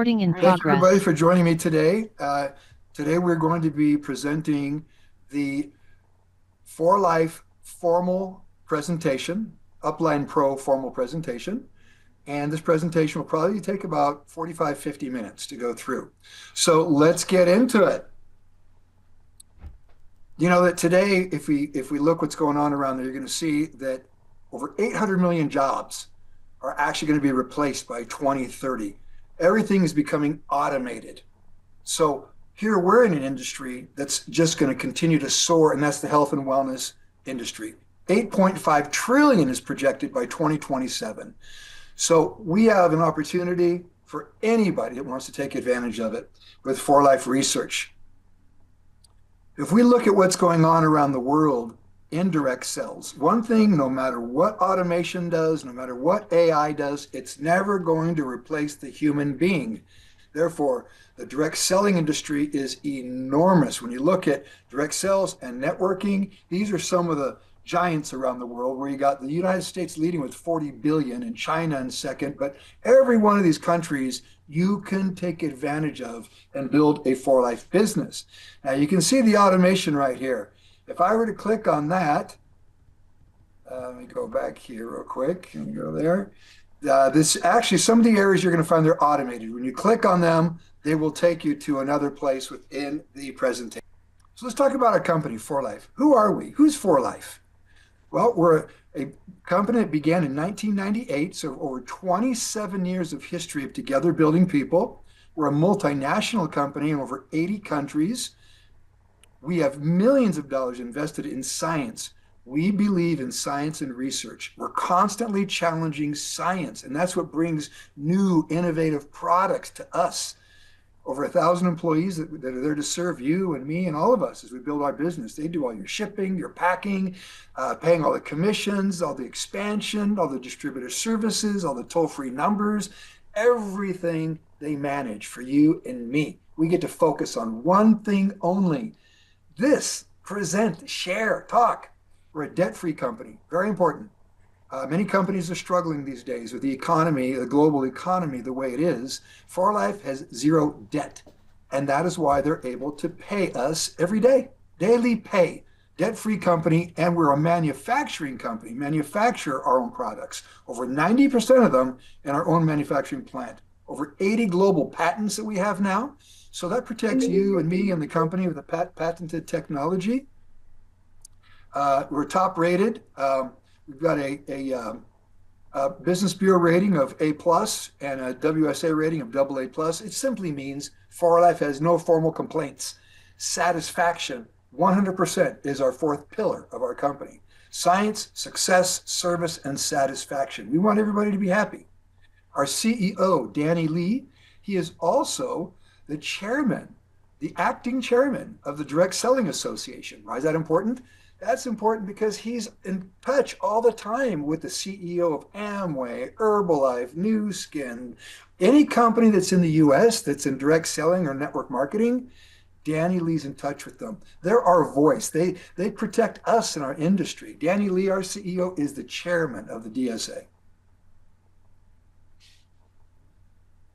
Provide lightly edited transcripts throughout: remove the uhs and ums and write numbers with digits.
Recording in Thank you, everybody, progress. for joining me today. Today, we're going to be presenting the For Life formal presentation, UplinePro formal presentation. And this presentation will probably take about 45, 50 minutes to go through. So let's get into it. You know that today, if we look what's going on around there, you're going to see that over 800 million jobs are actually going to be replaced by 2030. Everything is becoming automated. So here we're in an industry that's just going to continue to soar, and that's the health and wellness industry. 8.5 trillion is projected by 2027. So we have an opportunity for anybody that wants to take advantage of it with For Life research. If we look at what's going on around the world in direct cells, one thing, no matter what automation does, no matter what AI does, it's never going to replace the human being. Therefore, the direct selling industry is enormous. When you look at direct sales and networking, these are some of the giants around the world, where you got the United States leading with 40 billion and China in second. But every one of these countries you can take advantage of and build a For Life business. Now you can see the automation right here. If I were to click on that, let me go back here real quick and go there. This actually, some of the areas you're going to find they're automated. When you click on them, they will take you to another place within the presentation. So let's talk about our company, For Life. Who are we? Who's For Life? Well, we're a company that began in 1998, so over 27 years of history of together building people. We're a multinational company in over 80 countries. We have millions of dollars invested in science. We believe in science and research. We're constantly challenging science, and that's what brings new, innovative products to us. Over 1,000 employees that are there to serve you and me and all of us as we build our business. They do all your shipping, your packing, paying all the commissions, all the expansion, all the distributor services, all the toll-free numbers, everything they manage for you and me. We get to focus on one thing only. This, present, share, talk. We're a debt-free company, very important. Many companies are struggling these days with the economy, the global economy, the way it is. For Life has zero debt, and that is why they're able to pay us every day, daily pay, debt-free company, and we're a manufacturing company, manufacture our own products, over 90% of them in our own manufacturing plant, over 80 global patents that we have now. So that protects you and me and the company with a patented technology. We're top rated. We've got a Business Bureau rating of A plus and a WSA rating of AA plus. It simply means For Life has no formal complaints. Satisfaction, 100% is our fourth pillar of our company. Science, success, service, and satisfaction. We want everybody to be happy. Our CEO, Danny Lee, he is also the chairman, the acting chairman of the Direct Selling Association. Why is that important? That's important because he's in touch all the time with the CEO of Amway, Herbalife, Nu Skin, any company that's in the US that's in direct selling or network marketing. Danny Lee's in touch with them. They're our voice. They protect us in our industry. Danny Lee, our CEO, is the chairman of the DSA.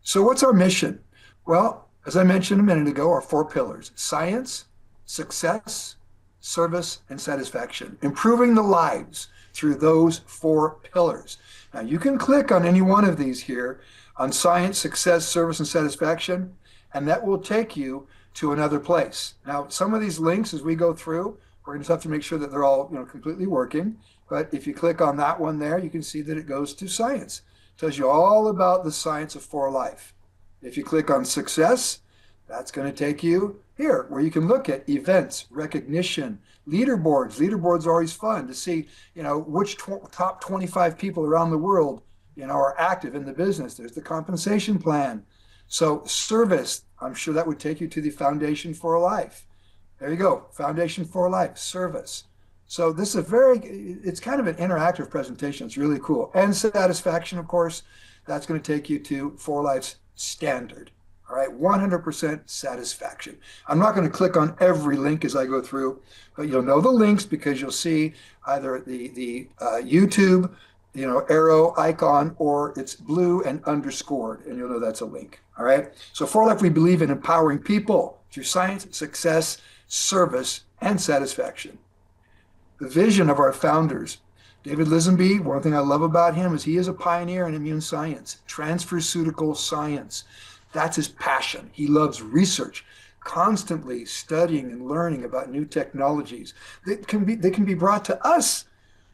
So what's our mission? Well, as I mentioned a minute ago, our four pillars: science, success, service, and satisfaction, improving the lives through those four pillars. Now, you can click on any one of these here on science, success, service, and satisfaction, and that will take you to another place. Now, some of these links, as we go through, we're going to have to make sure that they're all completely working. But if you click on that one there, you can see that it goes to science. It tells you all about the science of For Life. If you click on success, that's going to take you here, where you can look at events, recognition, leaderboards. Leaderboards are always fun to see, which top 25 people around the world, are active in the business. There's the compensation plan. So service, I'm sure that would take you to the Foundation for Life. There you go, Foundation for Life, service. So this is it's kind of an interactive presentation. It's really cool. And satisfaction, of course, that's going to take you to For Life's standard. All right, 100% satisfaction. I'm not going to click on every link as I go through, but you'll know the links because you'll see either the YouTube arrow icon, or it's blue and underscored, and you'll know that's a link. All right. So for life, we believe in empowering people through science, success, service, and satisfaction. The vision of our founders, David Lisenby, one thing I love about him is he is a pioneer in immune science, transferceutical science. That's his passion. He loves research, constantly studying and learning about new technologies that can be brought to us.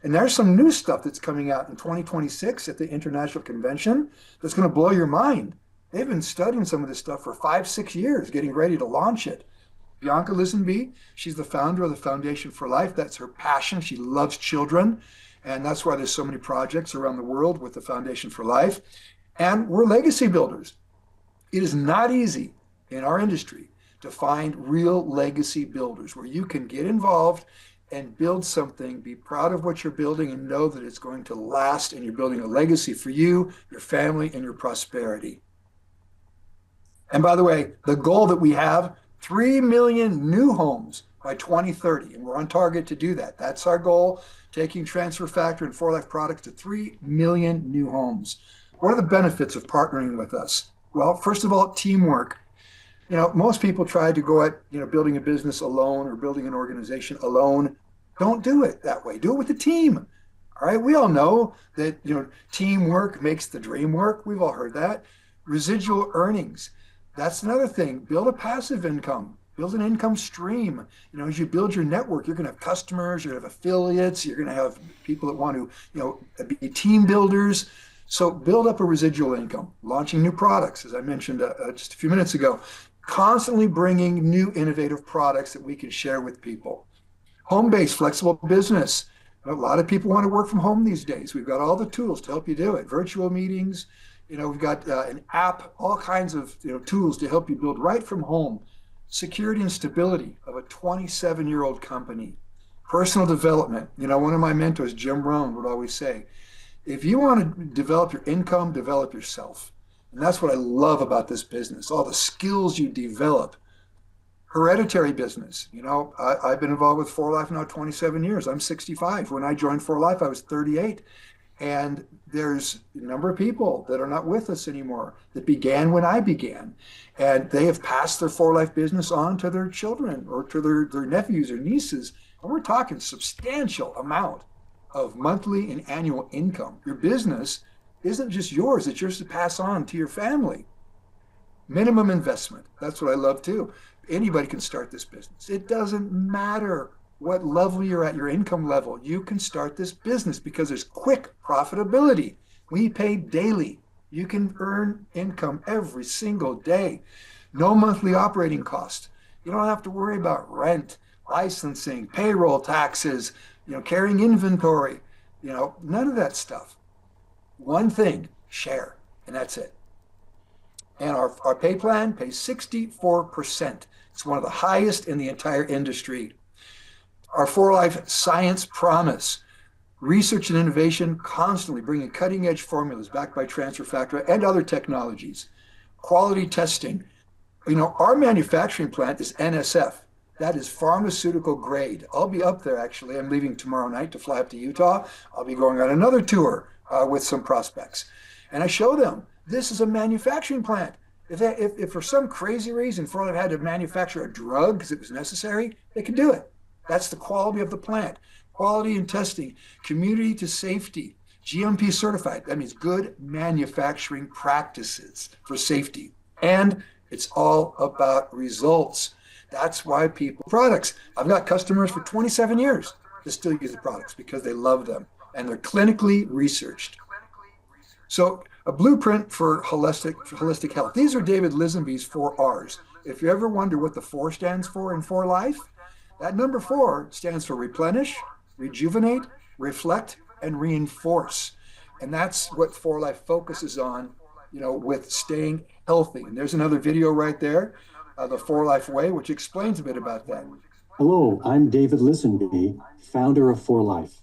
And there's some new stuff that's coming out in 2026 at the International Convention that's going to blow your mind. They've been studying some of this stuff for 5, 6 years, getting ready to launch it. Bianca Lisenby, she's the founder of the Foundation for Life. That's her passion. She loves children. And that's why there's so many projects around the world with the Foundation for Life. And we're legacy builders. It is not easy in our industry to find real legacy builders where you can get involved and build something, be proud of what you're building, and know that it's going to last, and you're building a legacy for you, your family, and your prosperity. And by the way, the goal that we have, 3 million new homes by 2030, and we're on target to do that. That's our goal, taking Transfer Factor and 4Life products to 3 million new homes. What are the benefits of partnering with us? Well, first of all, teamwork. Most people try to go at, building a business alone or building an organization alone. Don't do it that way. Do it with a team. All right. We all know that, teamwork makes the dream work. We've all heard that. Residual earnings. That's another thing. Build a passive income. Build an income stream. As you build your network, you're going to have customers, you're going to have affiliates, you're going to have people that want to, be team builders. So build up a residual income, launching new products, as I mentioned just a few minutes ago, constantly bringing new innovative products that we can share with people. Home-based flexible business. A lot of people want to work from home these days. We've got all the tools to help you do it. Virtual meetings, we've got an app, all kinds of tools to help you build right from home. Security and stability of a 27-year-old company. Personal development. One of my mentors, Jim Rohn, would always say, if you want to develop your income, develop yourself. And that's what I love about this business, all the skills you develop. Hereditary business. I've been involved with 4Life now 27 years. I'm 65. When I joined 4Life, I was 38. And there's a number of people that are not with us anymore that began when I began. And they have passed their 4Life business on to their children or to their nephews or nieces. And we're talking substantial amount of monthly and annual income. Your business isn't just yours, it's yours to pass on to your family. Minimum investment. That's what I love too. Anybody can start this business. It doesn't matter what level you're at, your income level. You can start this business because there's quick profitability. We pay daily. You can earn income every single day. No monthly operating cost. You don't have to worry about rent, licensing, payroll taxes, carrying inventory, none of that stuff. One thing, share, and that's it. And our pay plan pays 64%. It's one of the highest in the entire industry. Our 4Life Science Promise, research and innovation, constantly bringing cutting edge formulas backed by Transfer Factor and other technologies. Quality testing. Our manufacturing plant is NSF. That is pharmaceutical grade. I'll be up there actually. I'm leaving tomorrow night to fly up to Utah. I'll be going on another tour with some prospects. And I show them, this is a manufacturing plant. If for some crazy reason 4Life had to manufacture a drug because it was necessary, they can do it. That's the quality of the plant. Quality and testing, community to safety, GMP certified. That means good manufacturing practices for safety. And it's all about results. That's why people products. I've got customers for 27 years that still use the products because they love them and they're clinically researched. So a blueprint for holistic health. These are David Lisenby's 4 Rs. If you ever wonder what the 4 stands for in 4Life, that number 4 stands for replenish, rejuvenate, reflect, and reinforce. And that's what 4Life focuses on, with staying healthy. And there's another video right there, the 4Life Way, which explains a bit about that. Hello, I'm David Lisenby, founder of 4Life.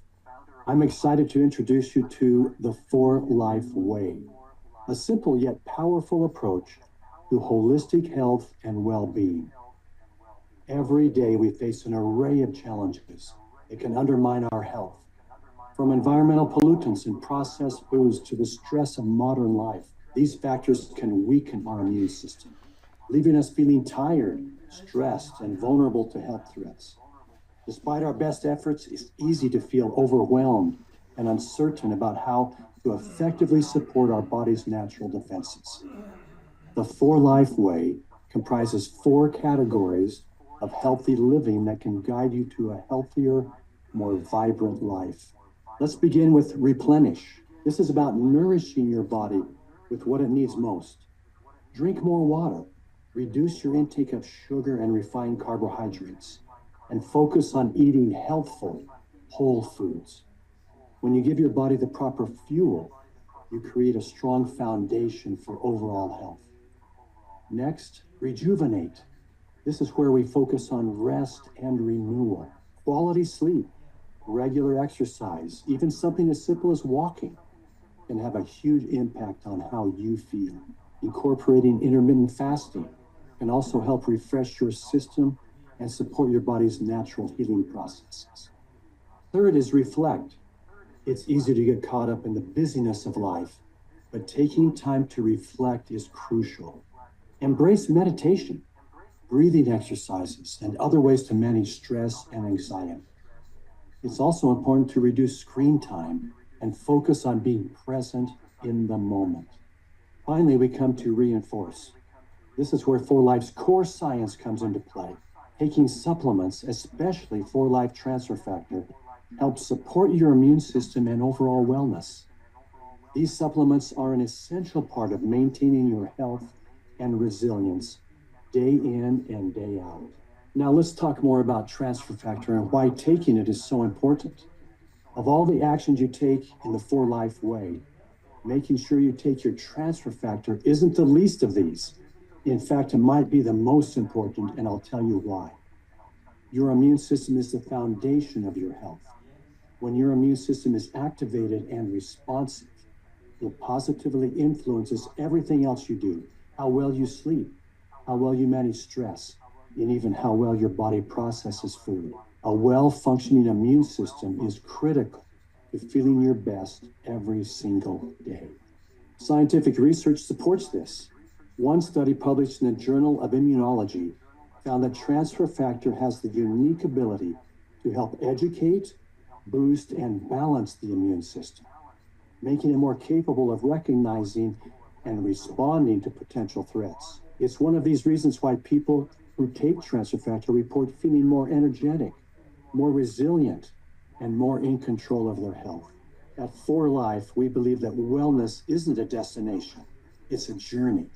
I'm excited to introduce you to the 4Life Way, a simple yet powerful approach to holistic health and well-being. Every day we face an array of challenges that can undermine our health. From environmental pollutants and processed foods to the stress of modern life, these factors can weaken our immune system, leaving us feeling tired, stressed, and vulnerable to health threats. Despite our best efforts, it's easy to feel overwhelmed and uncertain about how to effectively support our body's natural defenses. The For Life Way comprises four categories of healthy living that can guide you to a healthier, more vibrant life. Let's begin with replenish. This is about nourishing your body with what it needs most. Drink more water, reduce your intake of sugar and refined carbohydrates, and focus on eating healthful, whole foods. When you give your body the proper fuel, you create a strong foundation for overall health. Next, rejuvenate. This is where we focus on rest and renewal, quality sleep, regular exercise, even something as simple as walking can have a huge impact on how you feel. Incorporating intermittent fasting can also help refresh your system and support your body's natural healing processes. Third is reflect. It's easy to get caught up in the busyness of life, but taking time to reflect is crucial. Embrace meditation, breathing exercises, and other ways to manage stress and anxiety. It's also important to reduce screen time and focus on being present in the moment. Finally, we come to reinforce. This is where For Life's core science comes into play. Taking supplements, especially For Life Transfer Factor, helps support your immune system and overall wellness. These supplements are an essential part of maintaining your health and resilience day in and day out. Now let's talk more about transfer factor and why taking it is so important. Of all the actions you take in the For Life Way, making sure you take your transfer factor isn't the least of these. In fact, it might be the most important, and I'll tell you why. Your immune system is the foundation of your health. When your immune system is activated and responsive, it positively influences everything else you do, how well you sleep, how well you manage stress, and even how well your body processes food. A well-functioning immune system is critical to feeling your best every single day. Scientific research supports this. One study published in the Journal of Immunology found that transfer factor has the unique ability to help educate, boost, and balance the immune system, making it more capable of recognizing and responding to potential threats. It's one of these reasons why people who take transfer factor report feeling more energetic, more resilient, and more in control of their health. At For Life, we believe that wellness isn't a destination, it's a journey.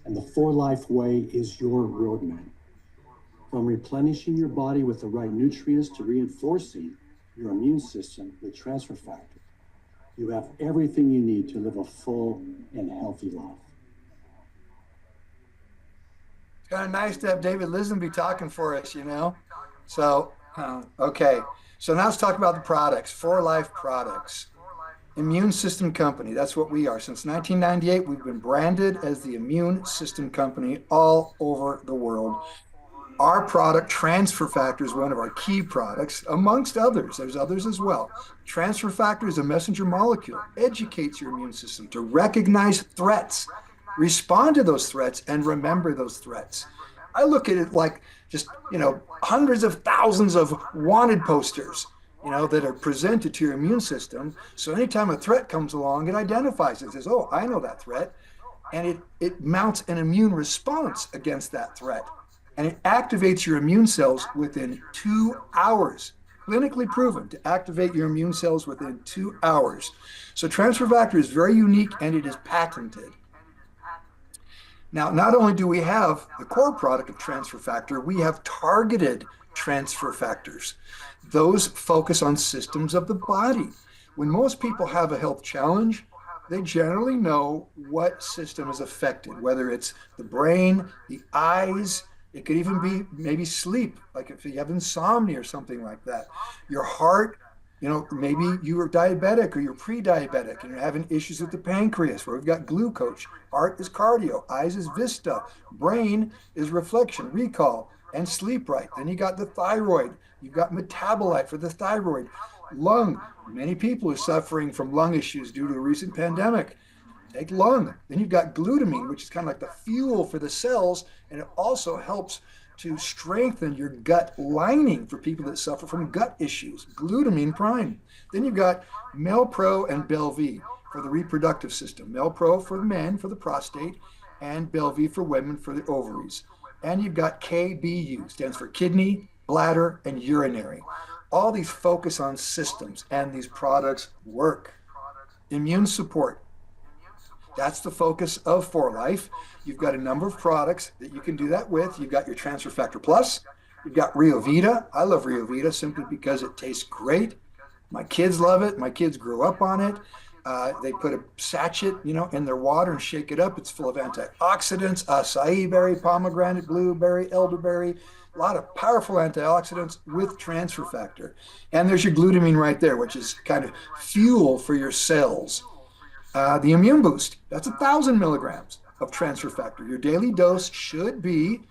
And the For Life Way is your roadmap. From replenishing your body with the right nutrients to reinforcing your immune system with transfer factor, you have everything you need to live a full and healthy life. It's kind of nice to have David Lisenby talking for us, you know? So, okay. So now let's talk about the products, For Life products. Immune System Company, that's what we are. Since 1998, we've been branded as the Immune System Company all over the world. Our product, Transfer Factor, is one of our key products, amongst others. There's others as well. Transfer Factor is a messenger molecule, educates your immune system to recognize threats, respond to those threats, and remember those threats. I look at it like just, hundreds of thousands of wanted posters, that are presented to your immune system. So anytime a threat comes along, it identifies it, says, oh, I know that threat. And it mounts an immune response against that threat. And it activates your immune cells within 2 hours. Clinically proven to activate your immune cells within 2 hours. So transfer factor is very unique and it is patented. Now, not only do we have the core product of transfer factor, we have targeted transfer factors. Those focus on systems of the body. When most people have a health challenge, they generally know what system is affected, whether it's the brain, the eyes, it could even be maybe sleep, like if you have insomnia or something like that. Your heart, maybe you are diabetic or you're pre-diabetic and you're having issues with the pancreas, where we've got glucose. Heart is cardio, eyes is vista, brain is reflection, recall, and sleep right. Then you got the thyroid, you've got metabolite for the thyroid, lung, Many people are suffering from lung issues due to the recent pandemic. Take lung. Then you've got glutamine, which is kind of like the fuel for the cells, and it also helps to strengthen your gut lining for people that suffer from gut issues. Glutamine prime. Then you've got Melpro and Belv for the reproductive system. Melpro for the men for the prostate, and Belv for women for the ovaries. And you've got KBU, stands for kidney, bladder, and urinary. All these focus on systems, and these products work. Immune support. That's the focus of For Life. You've got a number of products that you can do that with. You've got your Transfer Factor Plus. You've got Rio Vita. I love Rio Vita simply because it tastes great. My kids love it. My kids grew up on it. They put a sachet, in their water and shake it up. It's full of antioxidants, acai berry, pomegranate, blueberry, elderberry, a lot of powerful antioxidants with transfer factor. And there's your glutamine right there, which is kind of fuel for your cells. The immune boost, that's 1,000 milligrams of transfer factor. Your daily dose should be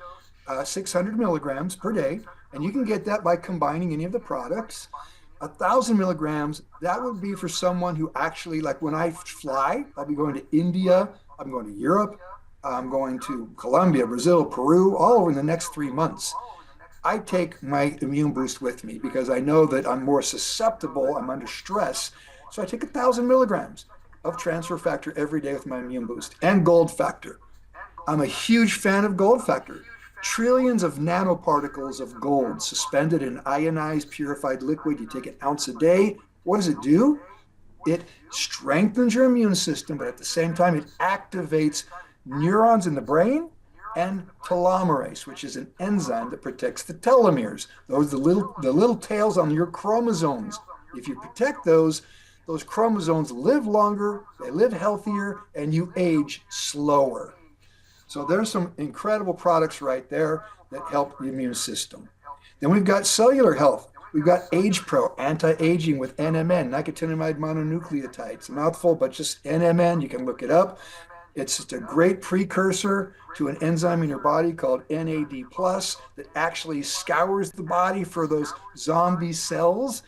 600 milligrams per day, and you can get that by combining any of the products. 1,000 milligrams, that would be for someone who actually, like when I fly, I'll be going to India, I'm going to Europe, I'm going to Colombia, Brazil, Peru, all over in the next 3 months. I take my immune boost with me because I know that I'm more susceptible, I'm under stress. So I take 1,000 milligrams of transfer factor every day with my immune boost, and gold factor. I'm a huge fan of gold factor. Trillions of nanoparticles of gold suspended in ionized purified liquid. You take an ounce a day. What does it do? It strengthens your immune system, but at the same time it activates neurons in the brain and telomerase, which is an enzyme that protects the telomeres. Those are the little tails on your chromosomes. If you protect those chromosomes live longer, they live healthier, and you age slower. So there's some incredible products right there that help the immune system. Then we've got cellular health. We've got AgePro, anti-aging with NMN, nicotinamide mononucleotide. It's a mouthful, but just NMN, you can look it up. It's just a great precursor to an enzyme in your body called NAD+, that actually scours the body for those zombie cells.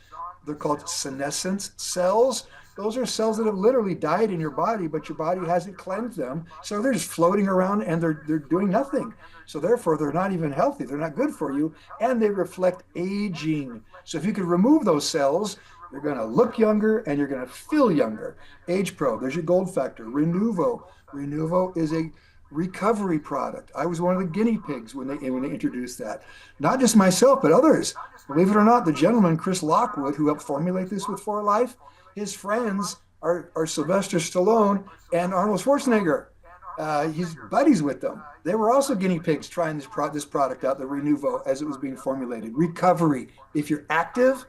They're called senescent cells. Those are cells that have literally died in your body, but your body hasn't cleansed them. So they're just floating around and they're doing nothing. So therefore, they're not even healthy. They're not good for you. And they reflect aging. So if you could remove those cells, you're going to look younger and you're going to feel younger. AgePro, there's your gold factor. Renuvo. Renuvo is a recovery product. I was one of the guinea pigs when they introduced that. Not just myself, but others. Believe it or not, the gentleman, Chris Lockwood, who helped formulate this with For Life, his friends are Sylvester Stallone and Arnold Schwarzenegger. He's buddies with them. They were also guinea pigs trying this product out, the Renuvo, as it was being formulated. Recovery. If you're active,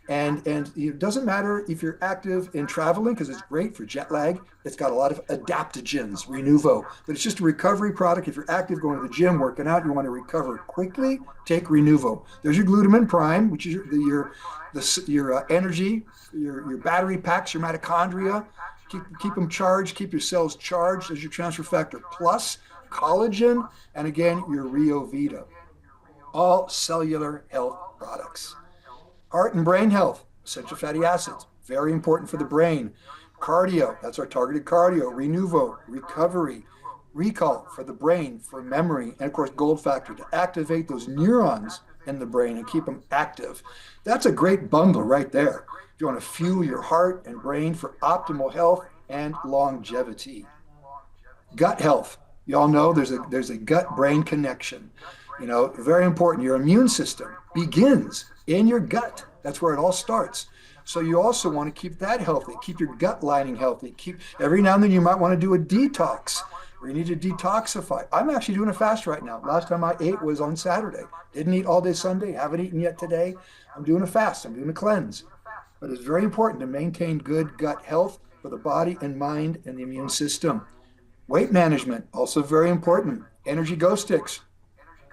and it doesn't matter if you're active in traveling, because it's great for jet lag. It's got a lot of adaptogens, Renuvo. But it's just a recovery product. If you're active, going to the gym, working out, you want to recover quickly, take Renuvo. There's your glutamine prime, which is your energy, your battery packs, your mitochondria. Keep them charged, keep your cells charged. There's your transfer factor plus, collagen, and again, your Rio Vita. All cellular health products. Heart and brain health, essential fatty acids, very important for the brain. Cardio, that's our targeted cardio. Renuvo, recovery. Recall for the brain, for memory, and of course, gold factor to activate those neurons in the brain and keep them active. That's a great bundle right there. If you want to fuel your heart and brain for optimal health and longevity. Gut health. You all know there's a gut-brain connection. Very important. Your immune system begins in your gut. That's where it all starts. So you also want to keep that healthy, keep your gut lining healthy. Every now and then you might want to do a detox, or you need to detoxify. I'm actually doing a fast right now. Last time I ate was on Saturday. Didn't eat all day Sunday, haven't eaten yet today. I'm doing a fast, I'm doing a cleanse. But it's very important to maintain good gut health for the body and mind and the immune system. Weight management, also very important. Energy Go Sticks.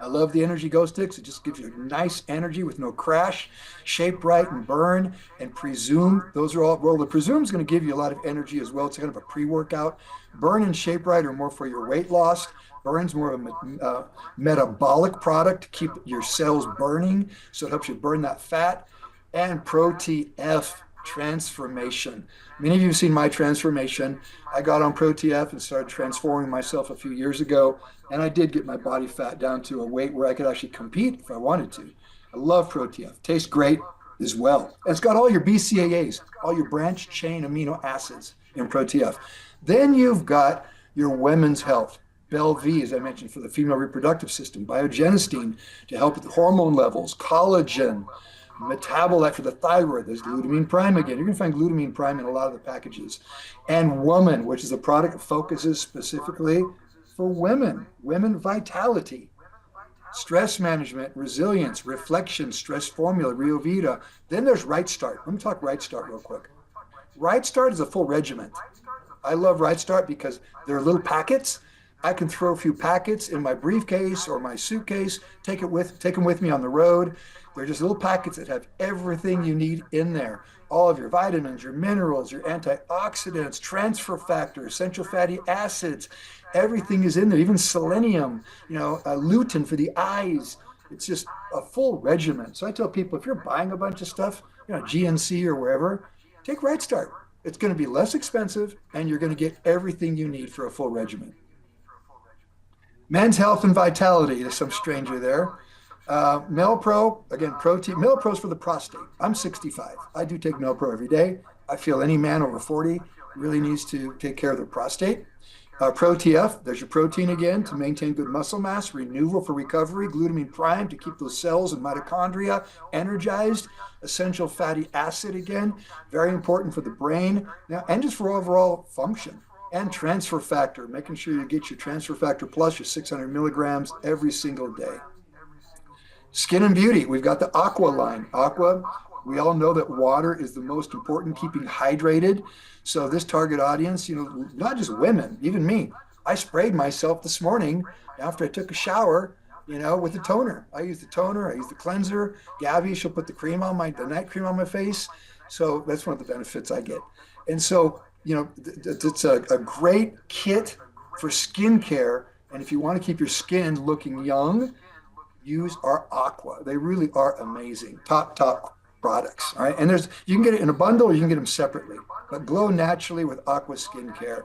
I love the Energy Go Sticks. It just gives you nice energy with no crash. Shape Right and Burn and Presume. Those are all, well, the Presume is going to give you a lot of energy as well. It's kind of a pre-workout. Burn and Shape Right are more for your weight loss. Burn's more of a metabolic product to keep your cells burning. So it helps you burn that fat. And Pro-TF. transformation. Many of you have seen my transformation. I got on ProTF and started transforming myself a few years ago, and I did get my body fat down to a weight where I could actually compete if I wanted to. I love ProTF. Tastes great as well. And it's got all your BCAAs, all your branch chain amino acids in ProTF. Then you've got your women's health. Bel-V, as I mentioned, for the female reproductive system, biogenestoine to help with the hormone levels, collagen, metabolite for the thyroid. There's glutamine prime again. You're going to find glutamine prime in a lot of the packages. And woman, which is a product that focuses specifically for women, women vitality, stress management, resilience, reflection, stress formula, Rio Vita. Then there's Right Start. Let me talk Right Start real quick. Right Start is a full regimen. I love Right Start because they're little packets. I can throw a few packets in my briefcase or my suitcase, take them with me on the road. They're just little packets that have everything you need in there. All of your vitamins, your minerals, your antioxidants, transfer factor, essential fatty acids, everything is in there. Even selenium, lutein for the eyes. It's just a full regimen. So I tell people, if you're buying a bunch of stuff, GNC or wherever, take Right Start. It's going to be less expensive, and you're going to get everything you need for a full regimen. Men's health and vitality. There's some stranger there. MelPro, again, protein. MelPro is for the prostate. I'm 65. I do take MelPro every day. I feel any man over 40 really needs to take care of their prostate. ProTF, there's your protein again to maintain good muscle mass, renewal for recovery, glutamine prime to keep those cells and mitochondria energized, essential fatty acid again, very important for the brain, now, and just for overall function. And transfer factor, making sure you get your transfer factor plus your 600 milligrams every single day. Skin and beauty, we've got the Aqua line. Aqua, we all know that water is the most important, keeping hydrated. So this target audience, not just women, even me. I sprayed myself this morning after I took a shower, with the toner. I use the toner, I use the cleanser. Gabby, she'll put the night cream on my face. So that's one of the benefits I get. And so, it's a great kit for skincare. And if you want to keep your skin looking young, use our Aqua. They really are amazing. Top products. All right. And you can get it in a bundle or you can get them separately, but glow naturally with Aqua skincare.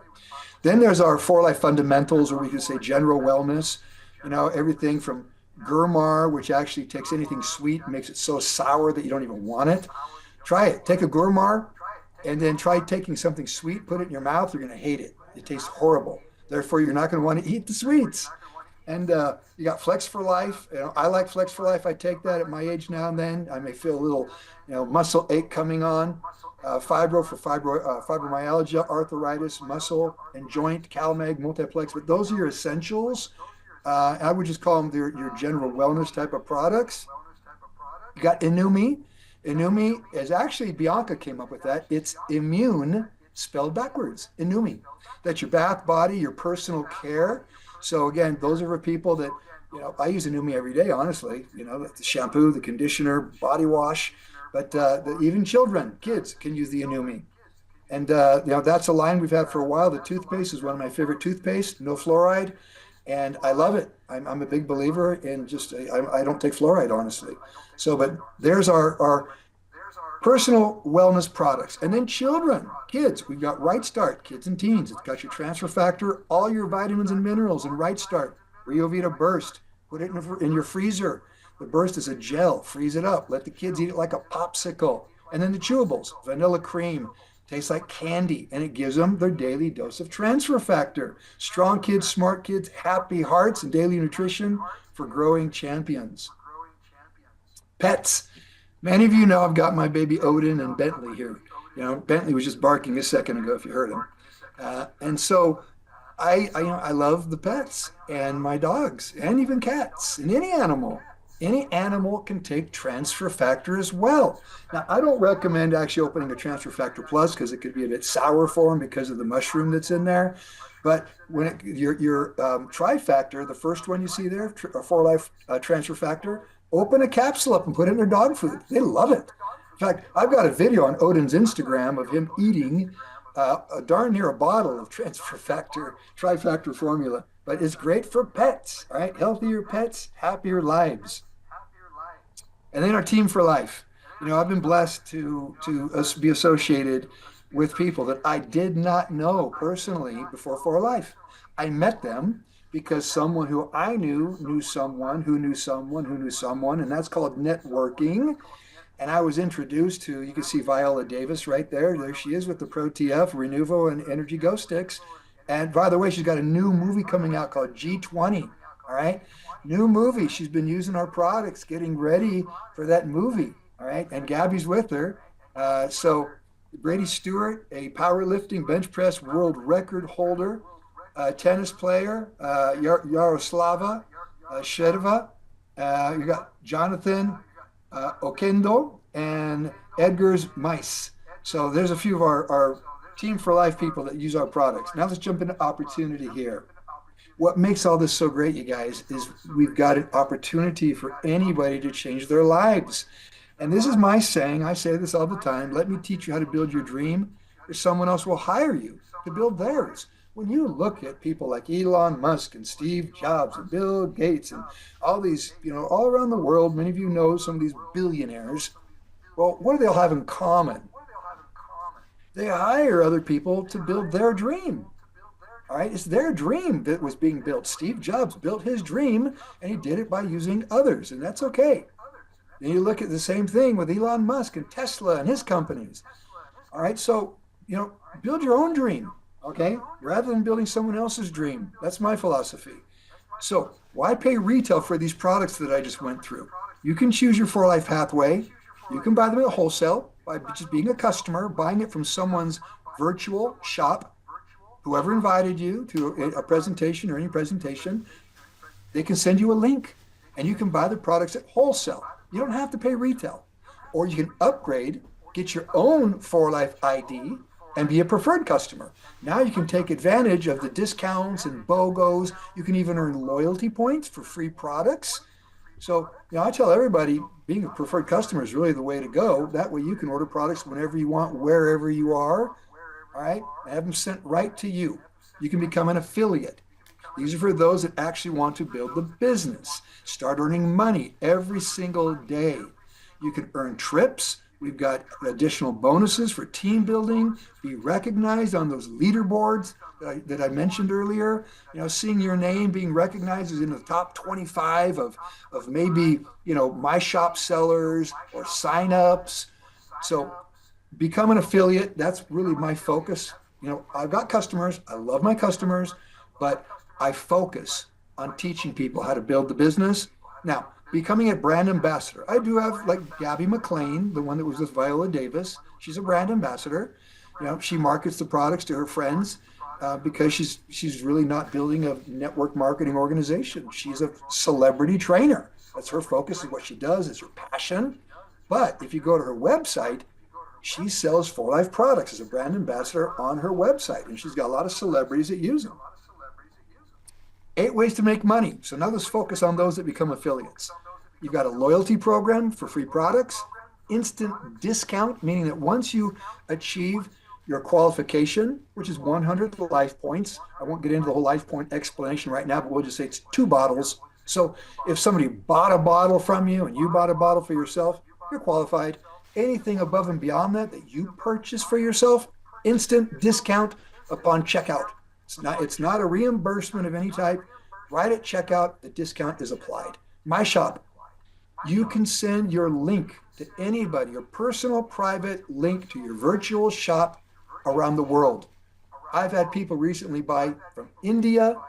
Then there's our 4Life fundamentals, or we could say general wellness, everything from Gurmar, which actually takes anything sweet and makes it so sour that you don't even want it. Try it. Take a Gurmar and then try taking something sweet, put it in your mouth. You're going to hate it. It tastes horrible. Therefore, you're not going to want to eat the sweets. And you got Flex for Life. I like Flex for Life. I take that at my age now and then. I may feel a little, muscle ache coming on. Fibro for fibromyalgia, arthritis, muscle and joint, CalMag, multiplex. But those are your essentials. I would just call them your general wellness type of products. You got Inumi. Inumi is actually, Bianca came up with that. It's immune spelled backwards, Inumi. That's your bath, body, your personal care. So again, those are for people that, I use Inumi every day, honestly, the shampoo, the conditioner, body wash, but even children, kids can use the Inumi. And, that's a line we've had for a while. The toothpaste is one of my favorite toothpaste, no fluoride. And I love it. I'm a big believer in I don't take fluoride, honestly. So, but there's our personal wellness products. And then children, kids, we've got Right Start, kids and teens. It's got your transfer factor, all your vitamins and minerals in Right Start. Rio Vita Burst, put it in your freezer. The Burst is a gel, freeze it up. Let the kids eat it like a popsicle. And then the chewables, vanilla cream, tastes like candy, and it gives them their daily dose of transfer factor. Strong kids, smart kids, happy hearts, and daily nutrition for growing champions. Pets. Many of you know I've got my baby Odin and Bentley here. Bentley was just barking a second ago if you heard him. And so I love the pets and my dogs and even cats and any animal. Any animal can take transfer factor as well. Now, I don't recommend actually opening a transfer factor plus because it could be a bit sour for them because of the mushroom that's in there. But when your trifactor, the first one you see there, 4Life transfer factor, open a capsule up and put it in their dog food. They love it. In fact, I've got a video on Odin's Instagram of him eating darn near a bottle of transfer factor, trifactor formula. But it's great for pets, all right? Healthier pets, happier lives. And then our Team for Life. I've been blessed to be associated with people that I did not know personally before For Life. I met them because someone who I knew someone who knew someone who knew someone, and that's called networking. And I was introduced to, you can see Viola Davis right there. There she is with the Pro TF, Renuvo, and Energy Go Sticks. And by the way, she's got a new movie coming out called G20. All right. New movie. She's been using our products, getting ready for that movie. All right. And Gabby's with her. So Brady Stewart, a powerlifting bench press world record holder, tennis player, Yaroslava Shedova. You got Jonathan Okendo and Edgar's Mice. So there's a few of our Team for Life people that use our products. Now let's jump into opportunity here. What makes all this so great, you guys, is we've got an opportunity for anybody to change their lives. And this is my saying. I say this all the time. Let me teach you how to build your dream, or someone else will hire you to build theirs. When you look at people like Elon Musk and Steve Jobs and Bill Gates and all these, all around the world, many of you know some of these billionaires. Well, what do they all have in common? They hire other people to build their dream. All right, it's their dream that was being built. Steve Jobs built his dream, and he did it by using others, and that's okay. Then you look at the same thing with Elon Musk and Tesla and his companies. All right, so build your own dream, okay, rather than building someone else's dream. That's my philosophy. So why pay retail for these products that I just went through? You can choose your For Life pathway. You can buy them at wholesale by just being a customer, buying it from someone's virtual shop. Whoever invited you to a presentation or any presentation, they can send you a link and you can buy the products at wholesale. You don't have to pay retail. Or you can upgrade, get your own For Life ID, and be a preferred customer. Now you can take advantage of the discounts and BOGOs. You can even earn loyalty points for free products. So, I tell everybody being a preferred customer is really the way to go. That way you can order products whenever you want, wherever you are. All right, have them sent right to you. You can become an affiliate. These are for those that actually want to build the business, start earning money every single day. You can earn trips. We've got additional bonuses for team building, be recognized on those leaderboards that I mentioned earlier. Seeing your name being recognized as in the top 25 of maybe, my shop sellers or signups. So become an affiliate. That's really my focus. I've got customers. I love my customers, but I focus on teaching people how to build the business. Now, becoming a brand ambassador. I do have like Gabby McLean, the one that was with Viola Davis. She's a brand ambassador. She markets the products to her friends because she's really not building a network marketing organization. She's a celebrity trainer. That's her focus, is what she does, is her passion. But if you go to her website, she sells For Life products as a brand ambassador on her website, and she's got a lot of celebrities that use them. 8 ways to make money. So now let's focus on those that become affiliates. You've got a loyalty program for free products, instant discount, meaning that once you achieve your qualification, which is 100 life points, I won't get into the whole life point explanation right now, but we'll just say it's 2 bottles. So if somebody bought a bottle from you and you bought a bottle for yourself, you're qualified. Anything above and beyond that you purchase for yourself, instant discount upon checkout. It's not a reimbursement of any type. Right at checkout, the discount is applied. My shop, you can send your link to anybody, your personal private link to your virtual shop around the world. I've had people recently buy from India,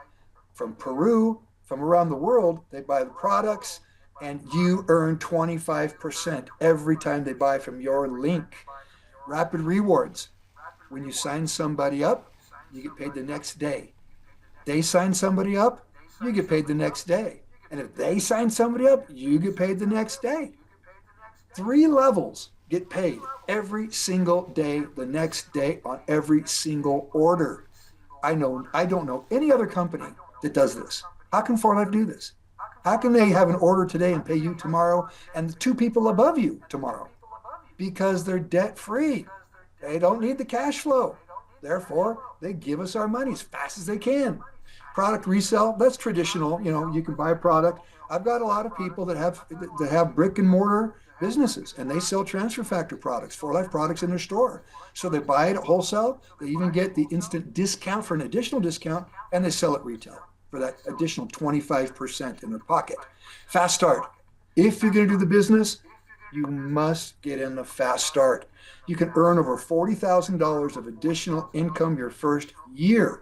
from Peru, from around the world. They buy the products and you earn 25% every time they buy from your link. Rapid rewards. When you sign somebody up, you get paid the next day. They sign somebody up, you get paid the next day. And if they sign somebody up, you get paid the next day. 3 levels get paid every single day, the next day on every single order. I don't know any other company that does this. How can For Life do this? How can they have an order today and pay you tomorrow and the 2 people above you tomorrow? Because they're debt free. They don't need the cash flow. Therefore, they give us our money as fast as they can. Product resale, that's traditional. You can buy a product. I've got a lot of people that have brick and mortar businesses, and they sell transfer factor products, For Life products in their store. So they buy it at wholesale. They even get the instant discount for an additional discount, and they sell it retail for that additional 25% in their pocket. Fast start. If you're going to do the business, you must get in the fast start. You can earn over $40,000 of additional income your first year.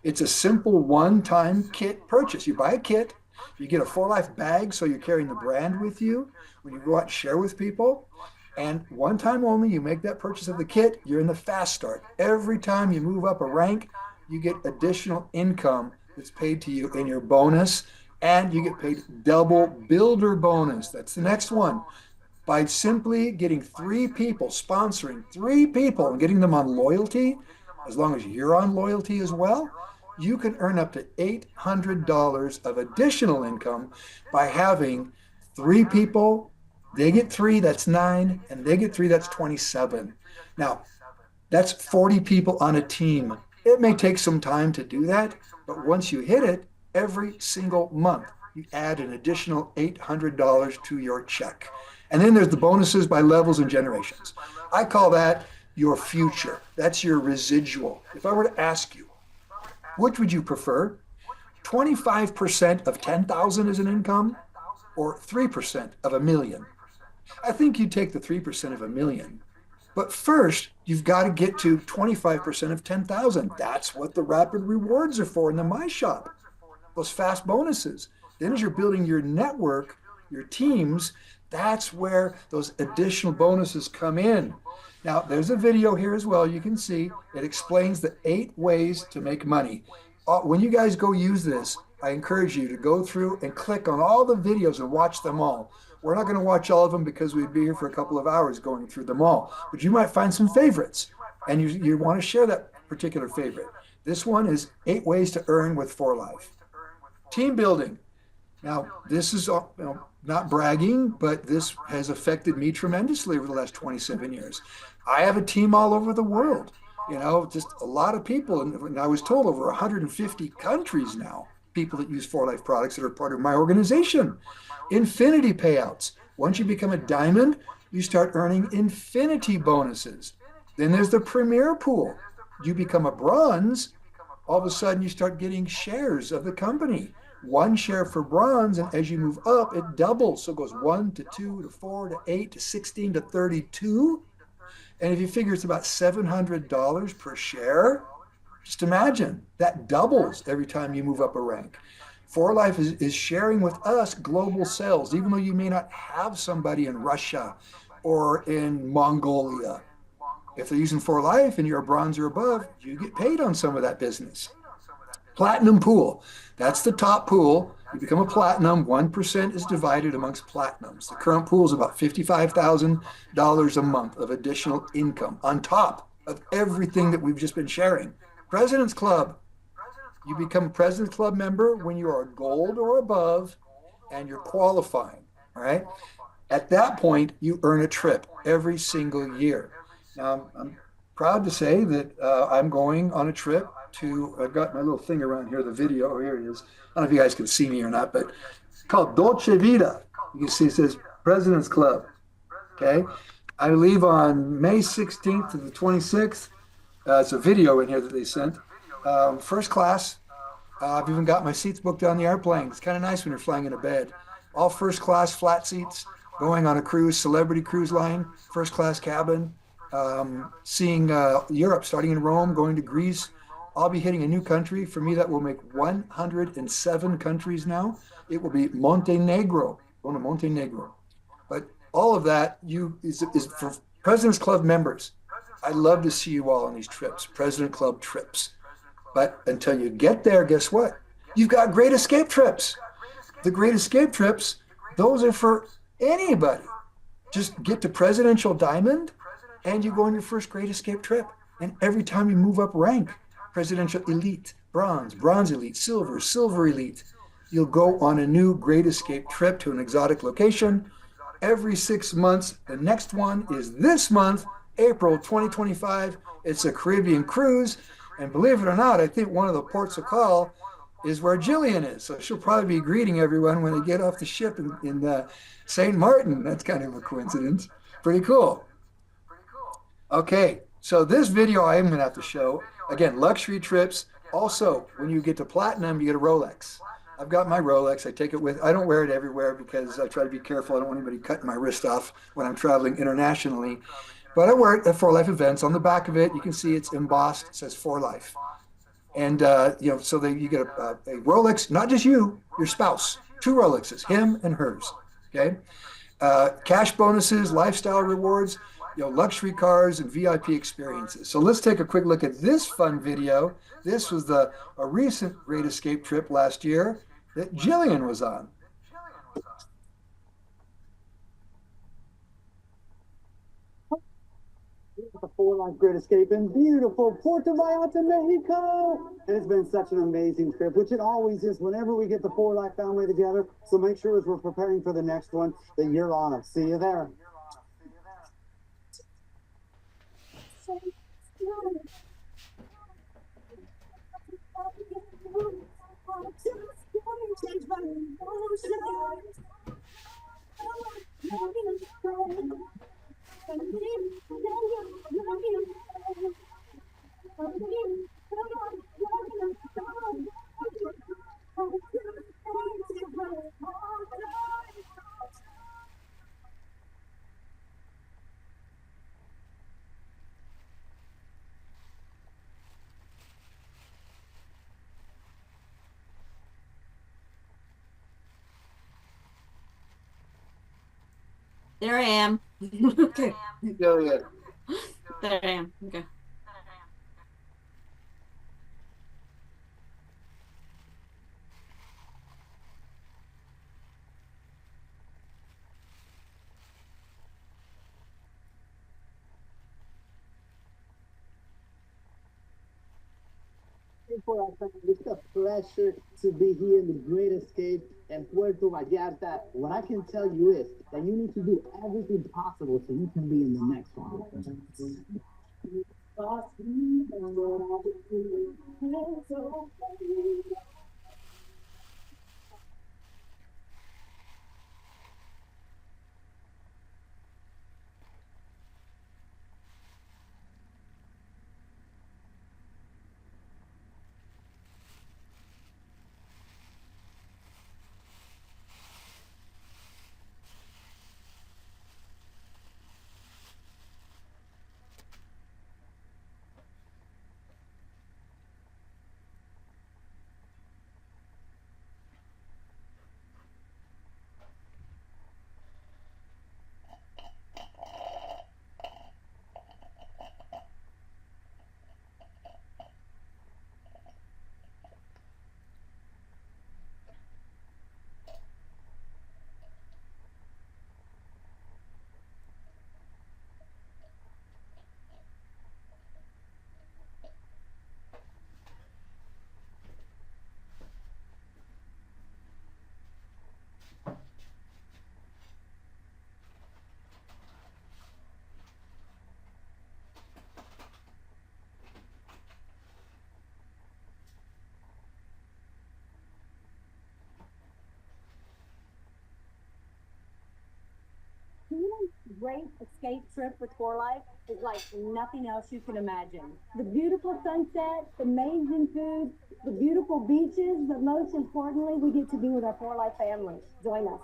It's a simple one-time kit purchase. You buy a kit, you get a For Life bag so you're carrying the brand with you when you go out and share with people. And one time only, you make that purchase of the kit, you're in the fast start. Every time you move up a rank, you get additional income that's paid to you in your bonus, and you get paid double builder bonus. That's the next one. By simply getting 3 people, sponsoring 3 people and getting them on loyalty, as long as you're on loyalty as well, you can earn up to $800 of additional income by having 3 people. They get 3, that's 9, and they get 3, that's 27. Now, that's 40 people on a team. It may take some time to do that, but once you hit it, every single month, you add an additional $800 to your check. And then there's the bonuses by levels and generations. I call that your future. That's your residual. If I were to ask you, which would you prefer? 25% of 10,000 as an income or 3% of a million? I think you'd take the 3% of a million. But first, you've got to get to 25% of 10,000. That's what the rapid rewards are for in the My Shop, those fast bonuses. Then as you're building your network, your teams, that's where those additional bonuses come in. Now, there's a video here as well. You can see it explains the 8 ways to make money. When you guys go use this, I encourage you to go through and click on all the videos and watch them all. We're not going to watch all of them because we'd be here for a couple of hours going through them all, but you might find some favorites, and you want to share that particular favorite. This one is 8 ways to earn with For Life. Team building. Now, this is not bragging, but this has affected me tremendously over the last 27 years. I have a team all over the world, just a lot of people. And I was told over 150 countries now, people that use For Life products that are part of my organization. Infinity payouts. Once you become a diamond, you start earning infinity bonuses. Then there's the premier pool. You become a bronze, all of a sudden you start getting shares of the company. 1 share for bronze, and as you move up, it doubles. So it goes 1 to 2 to 4 to 8 to 16 to 32. And if you figure it's about $700 per share, just imagine that doubles every time you move up a rank. For Life is sharing with us global sales, even though you may not have somebody in Russia or in Mongolia. If they're using For Life and you're a bronze or above, you get paid on some of that business. Platinum pool. That's the top pool. You become a platinum, 1% is divided amongst platinums. The current pool is about $55,000 a month of additional income on top of everything that we've just been sharing. President's Club. You become a President's Club member when you are gold or above and you're qualifying, all right? At that point, you earn a trip every single year. Now, I'm proud to say that I'm going on a trip I've got my little thing around here, the video, oh, here it is. I don't know if you guys can see me or not, but it's called Dolce Vita. You can see it says President's Club, okay? I leave on May 16th to the 26th. It's a video in here that they sent. First class. I've even got my seats booked on the airplane. It's kind of nice when you're flying in a bed. All first class flat seats, going on a cruise, Celebrity Cruise Line, first class cabin, seeing Europe, starting in Rome, going to Greece. I'll be hitting a new country. For me, that will make 107 countries now. It will be Montenegro, going to Montenegro. But all of that is for President's Club members. I'd love to see you all on these trips, President Club trips. But until you get there, guess what? You've got Great Escape trips. The Great Escape trips, those are for anybody. Just get to Presidential Diamond and you go on your first Great Escape trip. And every time you move up rank, Presidential Elite, Bronze, Bronze Elite, Silver, Silver Elite, you'll go on a new Great Escape trip to an exotic location every 6 months. The next one is this month, April 2025. It's a Caribbean cruise. And believe it or not, I think one of the ports of call is where Jillian is. So she'll probably be greeting everyone when they get off the ship in St. Martin. That's kind of a coincidence. Pretty cool. Okay, so this video I am going to have to show, again, luxury trips. Also, when you get to platinum, you get a Rolex. I've got my Rolex. I take it with, I don't wear it everywhere because I try to be careful. I don't want anybody cutting my wrist off when I'm traveling internationally. But I wear it at For Life events. On the back of it, you can see it's embossed. It says For Life. And, so you get a Rolex, not just you, your spouse, two Rolexes, him and hers. Okay. Cash bonuses, lifestyle rewards, luxury cars and VIP experiences. So let's take a quick look at this fun video. This was a recent Great Escape trip last year that Jillian was on. The For Life Great Escape in beautiful Puerto Vallarta, Mexico. And it's been such an amazing trip, which it always is whenever we get the For Life family together. So make sure as we're preparing for the next one that you're on it. See you there. There I am. Okay. Jillian. There I am. Okay. It's a pleasure to be here in the Great Escape in Puerto Vallarta. What I can tell you is that you need to do everything possible so you can be in the next one. Great escape trip with For Life is like nothing else you can imagine. The beautiful sunset, the amazing food, the beautiful beaches, but most importantly, we get to be with our For Life family. Join us.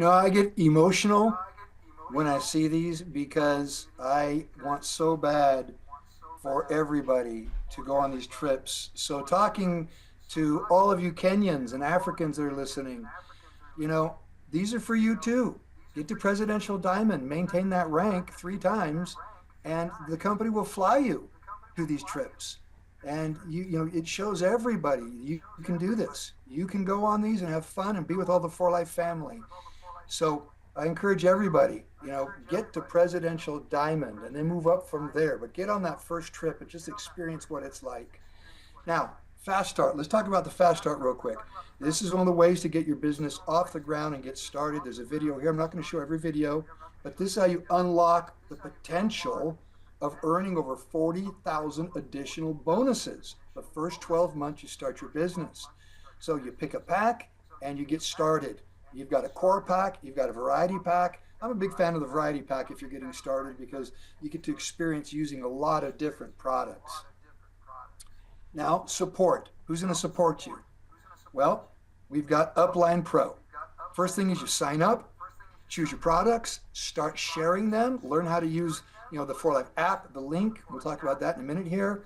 I get emotional when I see these because I want so bad for everybody to go on these trips. So talking to all of you Kenyans and Africans that are listening, these are for you too. Get to Presidential Diamond, maintain that rank 3 times, and the company will fly you to these trips. And it shows everybody you can do this. You can go on these and have fun and be with all the For Life family. So I encourage everybody, get to Presidential Diamond and then move up from there. But get on that first trip and just experience what it's like. Now, Fast Start. Let's talk about the Fast Start real quick. This is one of the ways to get your business off the ground and get started. There's a video here. I'm not going to show every video, but this is how you unlock the potential of earning over 40,000 additional bonuses the first 12 months you start your business. So you pick a pack and you get started. You've got a core pack, you've got a variety pack. I'm a big fan of the variety pack if you're getting started because you get to experience using a lot of different products. Now, support. Who's going to support you? Well, we've got UplinePro. First thing is you sign up, choose your products, start sharing them, learn how to use the 4Life app, the link. We'll talk about that in a minute here.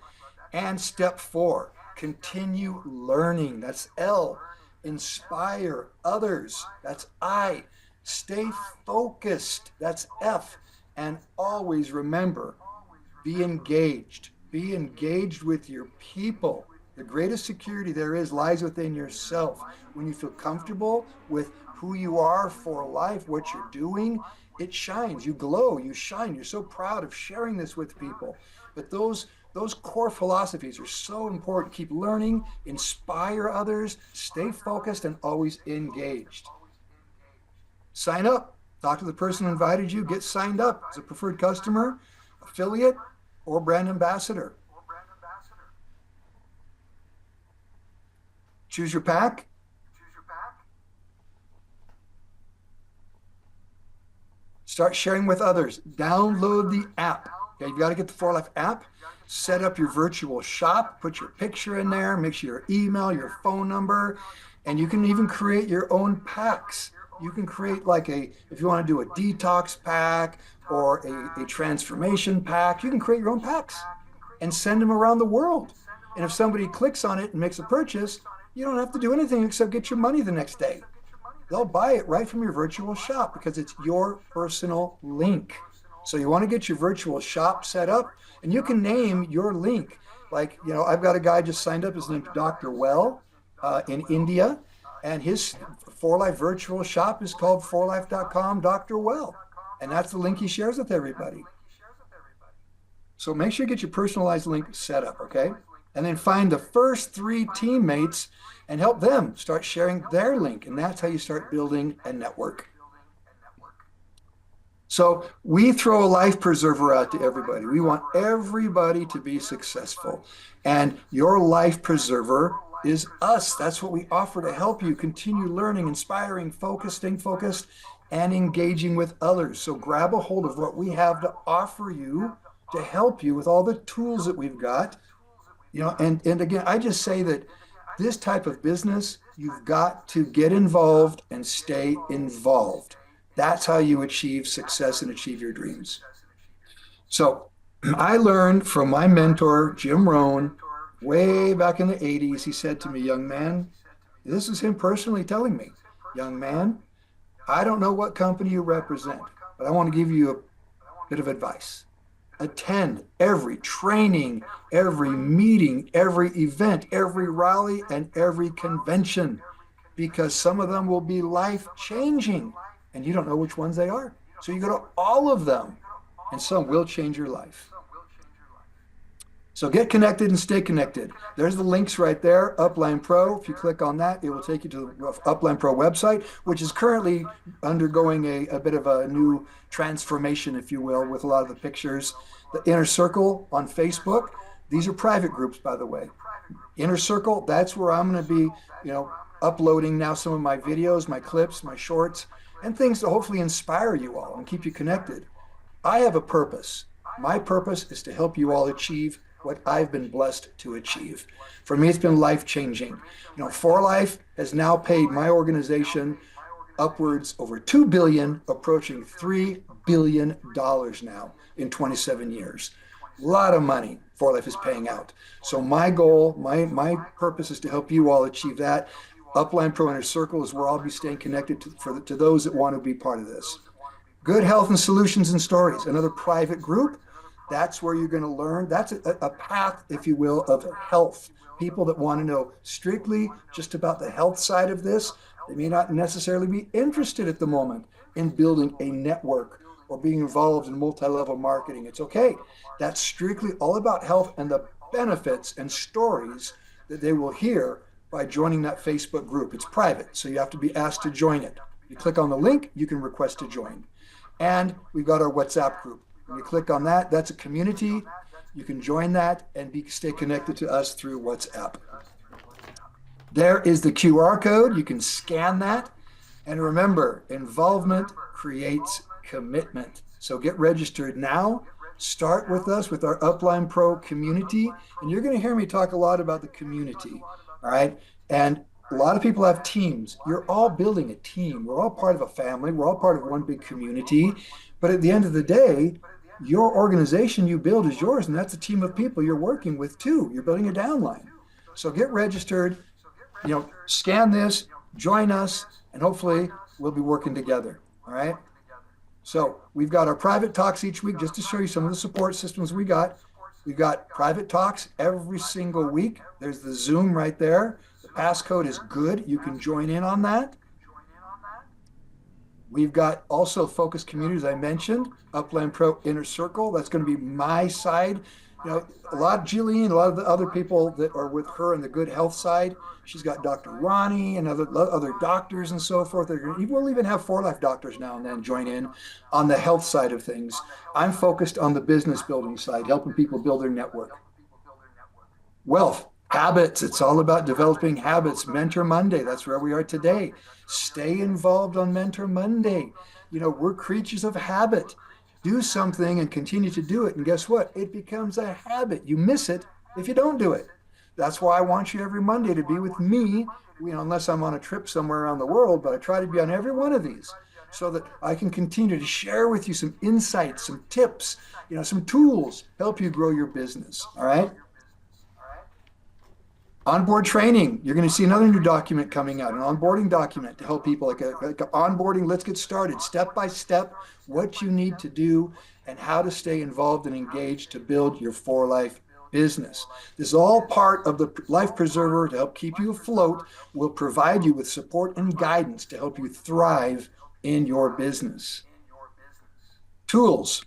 And step 4, continue learning. That's L. Inspire others. That's I. Stay focused. That's F. And always remember, be engaged. Be engaged with your people. The greatest security there is lies within yourself. When you feel comfortable with who you are for life, what you're doing, it shines. You glow, you shine. You're so proud of sharing this with people. But those core philosophies are so important. Keep learning, inspire others, stay focused, and always engaged. Sign up. Talk to the person who invited you. Get signed up as a preferred customer, affiliate, or brand ambassador. Choose your pack. Start sharing with others. Download the app. Okay, you've got to get the 4Life app. Set up your virtual shop. Put your picture in there. Make sure your email, your phone number, and you can even create your own packs. You can create if you want to do a detox pack or a transformation pack, you can create your own packs and send them around the world. And if somebody clicks on it and makes a purchase, you don't have to do anything except get your money the next day. They'll buy it right from your virtual shop because it's your personal link. So you want to get your virtual shop set up, and you can name your link. I've got a guy just signed up. His name's Dr. Well in India, and his 4Life virtual shop is called 4life.com Dr. Well, and that's the link he shares with everybody. So make sure you get your personalized link set up, okay? And then find the first 3 teammates and help them start sharing their link. And that's how you start building a network. So we throw a life preserver out to everybody. We want everybody to be successful. And your life preserver is us. That's what we offer to help you continue learning, inspiring, staying focused, and engaging with others. So grab a hold of what we have to offer you to help you with all the tools that we've got. And again, I just say that this type of business, you've got to get involved and stay involved. That's how you achieve success and achieve your dreams. So I learned from my mentor, Jim Rohn, way back in the 80s. He said to me, young man, this is him personally telling me, young man, I don't know what company you represent, but I want to give you a bit of advice. Attend every training, every meeting, every event, every rally, and every convention, because some of them will be life-changing, and you don't know which ones they are. So you go to all of them, and some will change your life. So get connected and stay connected. There's the links right there, UplinePro. If you click on that, it will take you to the UplinePro website, which is currently undergoing a bit of a new transformation, if you will, with a lot of the pictures. The Inner Circle on Facebook. These are private groups, by the way. Inner Circle, that's where I'm going to be, uploading now some of my videos, my clips, my shorts, and things to hopefully inspire you all and keep you connected. I have a purpose. My purpose is to help you all achieve what I've been blessed to achieve. For me, it's been life-changing. 4Life has now paid my organization upwards over $2 billion, approaching $3 billion now in 27 years. A lot of money 4Life is paying out. So my goal, my purpose is to help you all achieve that. UplinePro Inner Circle is where I'll be staying connected to those that want to be part of this. Good Health and Solutions and Stories, another private group. That's where you're going to learn. That's a path, if you will, of health. People that want to know strictly just about the health side of this, they may not necessarily be interested at the moment in building a network or being involved in multi-level marketing. It's okay. That's strictly all about health and the benefits and stories that they will hear by joining that Facebook group. It's private, so you have to be asked to join it. You click on the link, you can request to join. And we've got our WhatsApp group. When you click on that, that's a community. You can join that and stay connected to us through WhatsApp. There is the QR code. You can scan that. And remember, involvement creates commitment. So get registered now. Start with us with our UplinePro community. And you're going to hear me talk a lot about the community. All right. And a lot of people have teams. You're all building a team. We're all part of a family. We're all part of one big community. But at the end of the day, your organization you build is yours. And that's a team of people you're working with too. You're building a downline. So get registered, scan this, join us, and hopefully we'll be working together. All right. So we've got our private talks each week, just to show you some of the support systems we got. We've got private talks every single week. There's the Zoom right there. The passcode is good. You can join in on that. We've got also focus communities, I mentioned, UplinePro Inner Circle. That's going to be my side. Jillian, a lot of the other people that are with her on the good health side, she's got Dr. Ronnie and other doctors and so forth. We'll even have 4Life doctors now and then join in on the health side of things. I'm focused on the business building side, helping people build their network. Wealth, habits. It's all about developing habits. Mentor Monday. That's where we are today. Stay involved on Mentor Monday. We're creatures of habit. Do something and continue to do it. And guess what? It becomes a habit. You miss it if you don't do it. That's why I want you every Monday to be with me, unless I'm on a trip somewhere around the world, but I try to be on every one of these so that I can continue to share with you some insights, some tips, some tools, help you grow your business. All right. Onboard training. You're going to see another new document coming out, an onboarding document to help people like a onboarding. Let's get started step by step, what you need to do and how to stay involved and engaged to build your 4Life business. This is all part of the Life Preserver to help keep you afloat. We'll provide you with support and guidance to help you thrive in your business. Tools.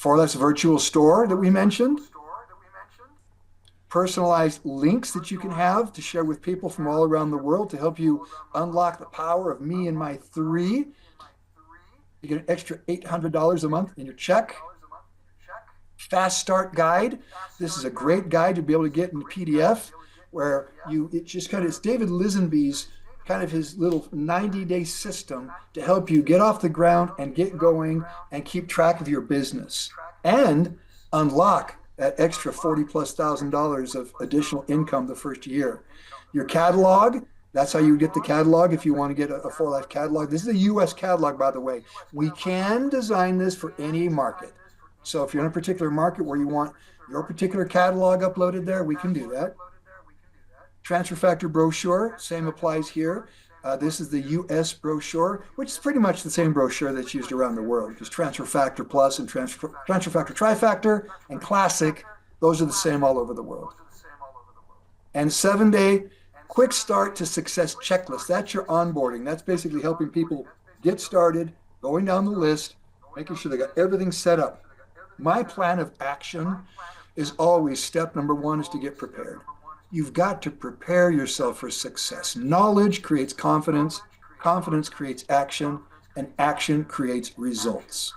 4Life's virtual store that we mentioned. Personalized links that you can have to share with people from all around the world to help you unlock the power of me and my 3. You get an extra $800 a month in your check. Fast Start Guide. This is a great guide to be able to get in the PDF where it's David Lisenby's kind of his little 90-day system to help you get off the ground and get going and keep track of your business and unlock that extra $40,000+ of additional income the first year. Your catalog, that's how you get the catalog if you want to get a 4Life catalog. This is a US catalog, by the way. We can design this for any market. So if you're in a particular market where you want your particular catalog uploaded there, we can do that. Transfer Factor brochure, same applies here. This is the US brochure, which is pretty much the same brochure that's used around the world, because Transfer Factor Plus and Transfer Factor Trifactor and Classic, those are the same all over the world. And 7-day quick start to success checklist. That's your onboarding. That's basically helping people get started, going down the list, making sure they got everything set up. My plan of action is always step number 1 is to get prepared. You've got to prepare yourself for success. Knowledge creates confidence, confidence creates action, and action creates results.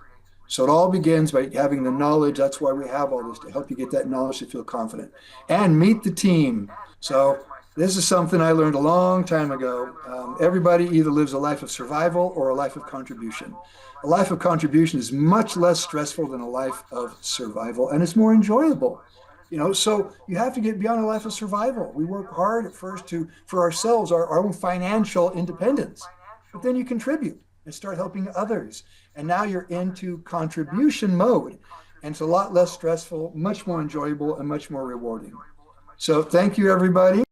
So it all begins by having the knowledge. That's why we have all this, to help you get that knowledge to feel confident. And meet the team. So this is something I learned a long time ago. Everybody either lives a life of survival or a life of contribution. A life of contribution is much less stressful than a life of survival, and it's more enjoyable. So you have to get beyond a life of survival. We work hard at first for ourselves, our own financial independence, but then you contribute and start helping others. And now you're into contribution mode. And it's a lot less stressful, much more enjoyable, and much more rewarding. So thank you, everybody.